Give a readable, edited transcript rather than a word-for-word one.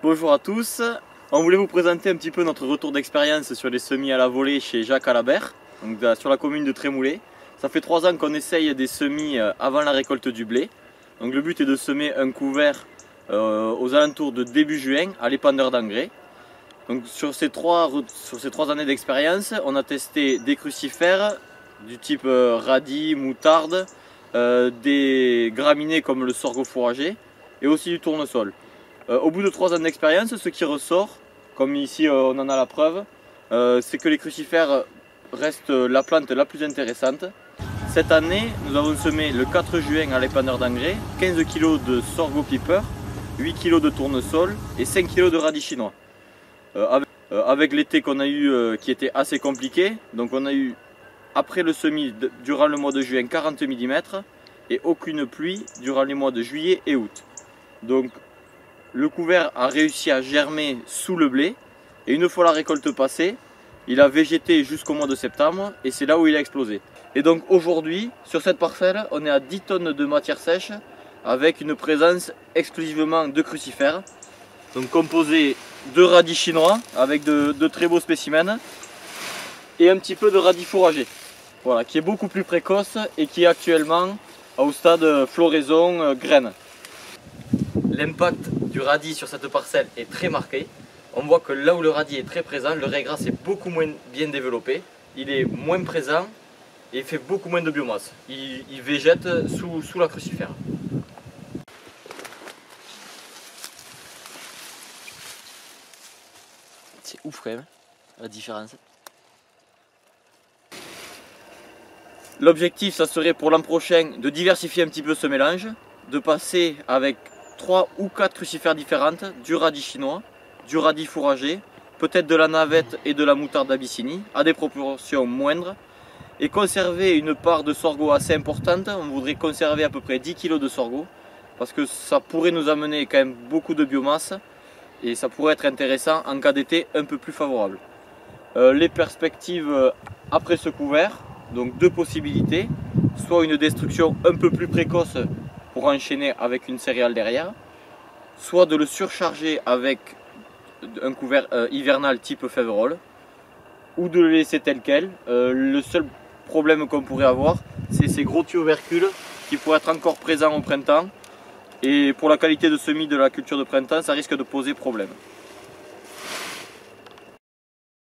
Bonjour à tous, on voulait vous présenter un petit peu notre retour d'expérience sur les semis à la volée chez Jacques Alabert, donc sur la commune de Trémoulet. Ça fait 3 ans qu'on essaye des semis avant la récolte du blé. Donc le but est de semer un couvert aux alentours de début juin à l'épandeur d'engrais. Donc sur ces 3 années d'expérience, on a testé des crucifères du type radis, moutarde, des graminées comme le sorgho fourragé et aussi du tournesol. Au bout de 3 ans d'expérience, ce qui ressort, comme ici on en a la preuve, c'est que les crucifères restent la plante la plus intéressante. Cette année, nous avons semé le 4 juin à l'épandeur d'engrais 15 kg de sorgho piper, 8 kg de tournesol et 5 kg de radis chinois. Avec l'été qu'on a eu qui était assez compliqué, donc on a eu après le semis durant le mois de juin 40 mm et aucune pluie durant les mois de juillet et août. Donc le couvert a réussi à germer sous le blé et une fois la récolte passée, il a végété jusqu'au mois de septembre et c'est là où il a explosé. Et donc aujourd'hui, sur cette parcelle, on est à 10 tonnes de matière sèche avec une présence exclusivement de crucifères. Donc composé de radis chinois avec de très beaux spécimens et un petit peu de radis fourragé. Voilà, qui est beaucoup plus précoce et qui est actuellement au stade floraison graine. L'impact du radis sur cette parcelle est très marqué. On voit que là où le radis est très présent, le raies grasse est beaucoup moins bien développé. Il est moins présent et il fait beaucoup moins de biomasse. Il végète sous la crucifère. C'est ouf quand même, la différence. L'objectif, ça serait pour l'an prochain de diversifier un petit peu ce mélange, de passer avec 3 ou 4 crucifères différentes, du radis chinois, du radis fourragé, peut-être de la navette et de la moutarde d'Abyssinie, à des proportions moindres, et conserver une part de sorgho assez importante. On voudrait conserver à peu près 10 kg de sorgho, parce que ça pourrait nous amener quand même beaucoup de biomasse, et ça pourrait être intéressant en cas d'été un peu plus favorable. Les perspectives après ce couvert, donc 2 possibilités, soit une destruction un peu plus précoce pour enchaîner avec une céréale derrière, soit de le surcharger avec un couvert hivernal type Faverolles, ou de le laisser tel quel. Le seul problème qu'on pourrait avoir, c'est ces gros tubercules qui pourraient être encore présents au printemps, et pour la qualité de semis de la culture de printemps, ça risque de poser problème.